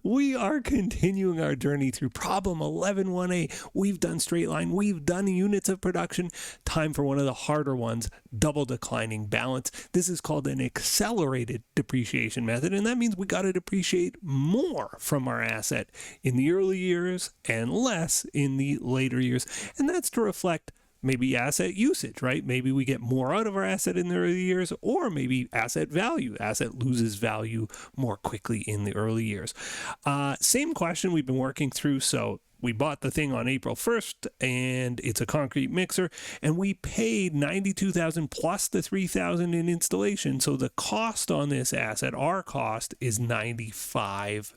We are continuing our journey through problem 11-1A. We've done straight line. We've done units of production. Time for one of the harder ones, double declining balance. This is called an accelerated depreciation method, and that means we got to depreciate more from our asset in the early years and less in the later years. And that's to reflect maybe asset usage, right? Maybe we get more out of our asset in the early years, or maybe asset value. Asset loses value more quickly in the early years. Same question we've been working through. So we bought the thing on April 1st, and it's a concrete mixer, and we paid $92,000 plus the $3,000 in installation. So the cost on this asset, our cost, is $95,000.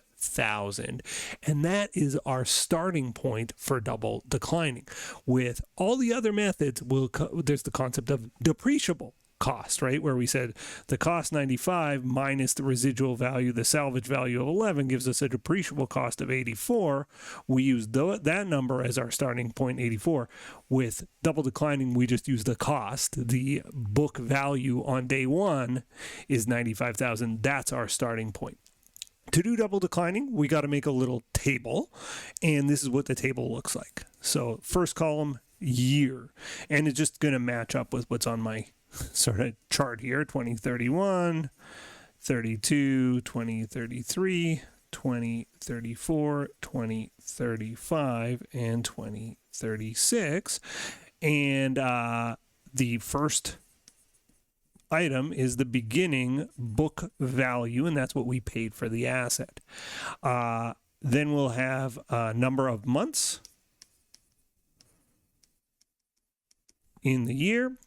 And that is our starting point for double declining. With all the other methods, there's the concept of depreciable cost, right? Where we said the cost 95 minus the residual value, the salvage value of 11 gives us a depreciable cost of 84. We use that number as our starting point, 84. With double declining, we just use the cost. The book value on day one is 95,000. That's our starting point. To do double declining, we got to make a little table, and this is what the table looks like. So first column, year, and it's just going to match up with what's on my sort of chart here: 2031, 32, 2033, 2034, 2035, and 2036. And the first item is the beginning book value, and that's what we paid for the asset. Then we'll have a number of months in the year.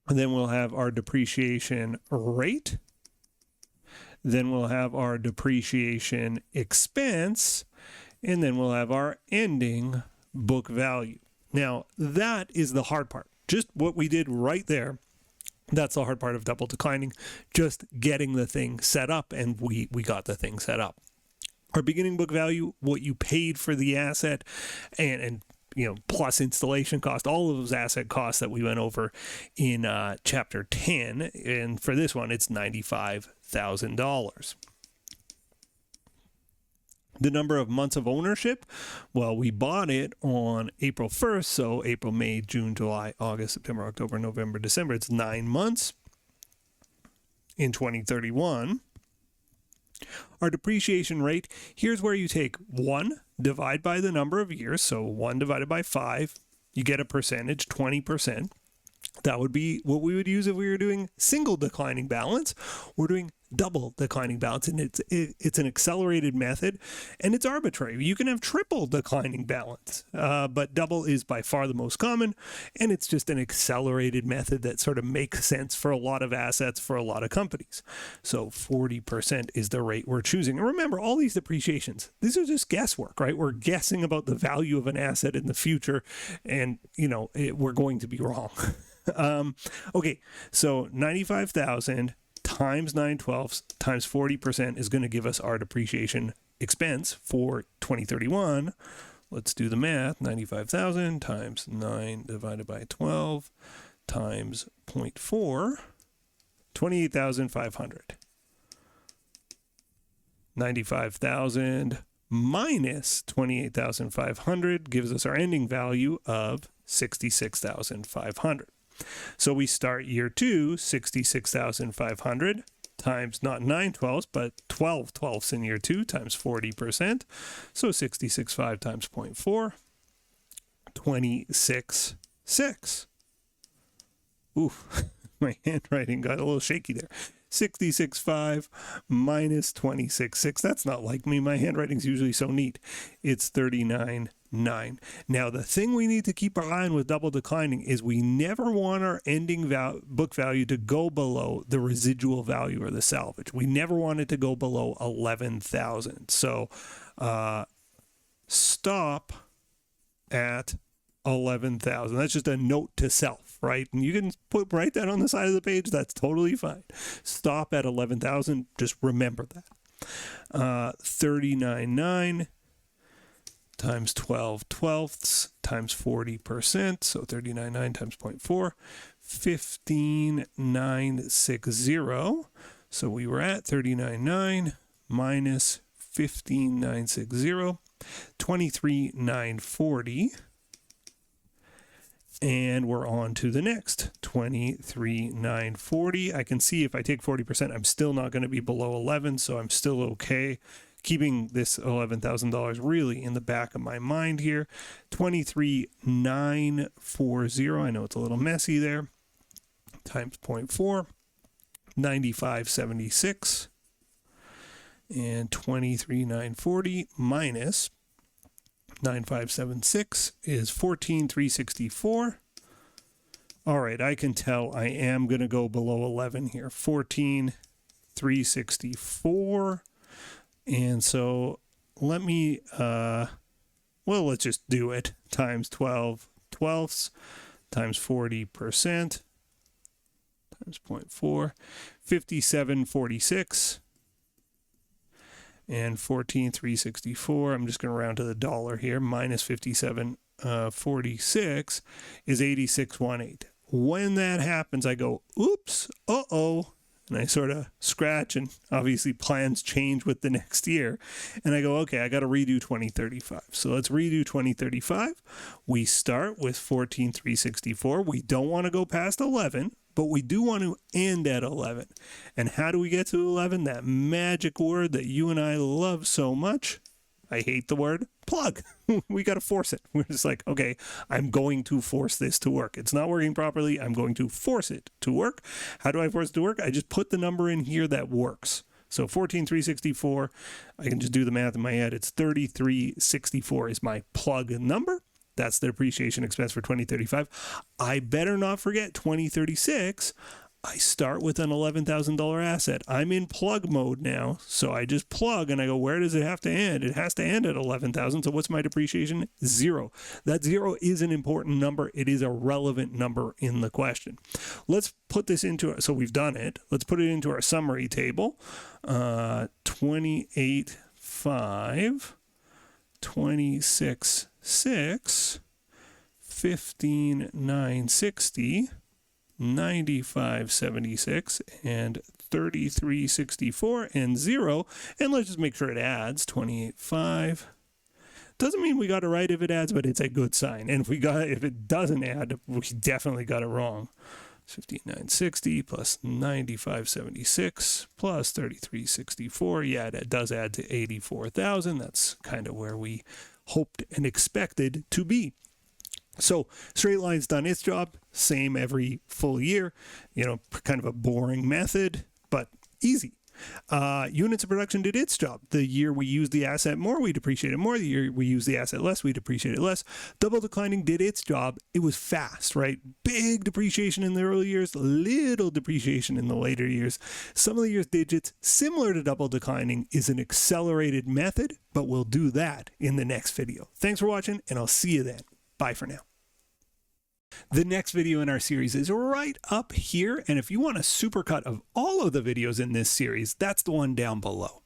And then we'll have our depreciation rate. Then we'll have our depreciation expense. And then we'll have our ending book value. Now, that is the hard part. Just what we did right there. That's the hard part of double declining, just getting the thing set up, and we got the thing set up. Our beginning book value, what you paid for the asset, and plus installation cost, all of those asset costs that we went over in chapter 10, and for this one, it's $95,000. The number of months of ownership, well, we bought it on April 1st, so April, May, June, July, August, September, October, November, December. It's 9 months in 2031. Our depreciation rate, here's where you take 1, divide by the number of years, so 1 divided by 5, you get a percentage, 20%. That would be what we would use if we were doing single declining balance. We're doing double declining balance, and it's an accelerated method, and it's arbitrary. You can have triple declining balance, but double is by far the most common, and it's just an accelerated method that sort of makes sense for a lot of assets for a lot of companies. So 40% is the rate we're choosing. And remember, all these depreciations, these are just guesswork, right? We're guessing about the value of an asset in the future, and we're going to be wrong. Okay, so 95,000 times 9/12 times 40% is going to give us our depreciation expense for 2031. Let's do the math. 95,000 times 9 divided by 12 times 0.4, 28,500. 95,000 minus 28,500 gives us our ending value of 66,500. So we start year 2, 66,500 times not 9/12, but 12/12 in year 2 times 40%. So 66.5 times 0.4, 26.6. Ooh, my handwriting got a little shaky there. 66.5 minus 26.6. That's not like me. My handwriting's usually so neat. It's 39.9. Now, the thing we need to keep our eye on with double declining is we never want our ending book value to go below the residual value or the salvage. We never want it to go below 11,000. So stop at 11,000. That's just a note to self, right? And you can write that on the side of the page. That's totally fine. Stop at 11,000. Just remember that. 39.9 times 12/12 times 40%. So 39.9 times 0.4, 15,960. So we were at 39.9 minus 15,960, 23,940. And we're on to the next 23,940. I can see if I take 40%, I'm still not going to be below 11, so I'm still okay. Keeping this $11,000 really in the back of my mind here. 23,940. I know it's a little messy there. Times 0.4, 95.76. And 23,940 minus 9576 is 14,364. All right, I can tell I am going to go below 11 here. 14,364. And so let me, well, let's just do it. Times 12 twelfths times 40% times 0.4, 57.46. And 14,364, I'm just going to round to the dollar here, minus 57.46 is 86.18. When that happens, I go, oops, uh-oh, and I sort of scratch, and obviously plans change with the next year. And I go, okay, I got to redo 2035. So let's redo 2035. We start with 14,364. We don't want to go past 11. But we do want to end at 11. And how do we get to 11? That magic word that you and I love so much. I hate the word plug. We got to force it. We're just like, okay, I'm going to force this to work. It's not working properly. I'm going to force it to work. How do I force it to work? I just put the number in here that works. So 14,364, I can just do the math in my head. It's 3364 is my plug number. That's the depreciation expense for 2035. I better not forget 2036. I start with an $11,000 asset. I'm in plug mode now. So I just plug and I go, where does it have to end? It has to end at 11,000. So what's my depreciation? 0. That 0 is an important number. It is a relevant number in the question. Let's put this into, so we've done it. Let's put it into our summary table. 28.5, 26.6, 15,960, 95.76, and 33.64, and 0. And let's just make sure it adds 28.5. Doesn't mean we got it right if it adds, but it's a good sign. And if it doesn't add, we definitely got it wrong. 59.60 plus 95.76 plus 33.64. Yeah, it does add to 84,000. That's kind of where we hoped and expected to be. So straight line's done its job, same every full year, kind of a boring method, but easy. Units of production did its job. The year we used the asset more, we depreciated more. The year we used the asset less, we depreciated less. Double declining did its job. It was fast, right? Big depreciation in the early years, little depreciation in the later years. Some of the years' digits, similar to double declining, is an accelerated method, but we'll do that in the next video. Thanks for watching, and I'll see you then. Bye for now. The next video in our series is right up here, and if you want a supercut of all of the videos in this series, that's the one down below.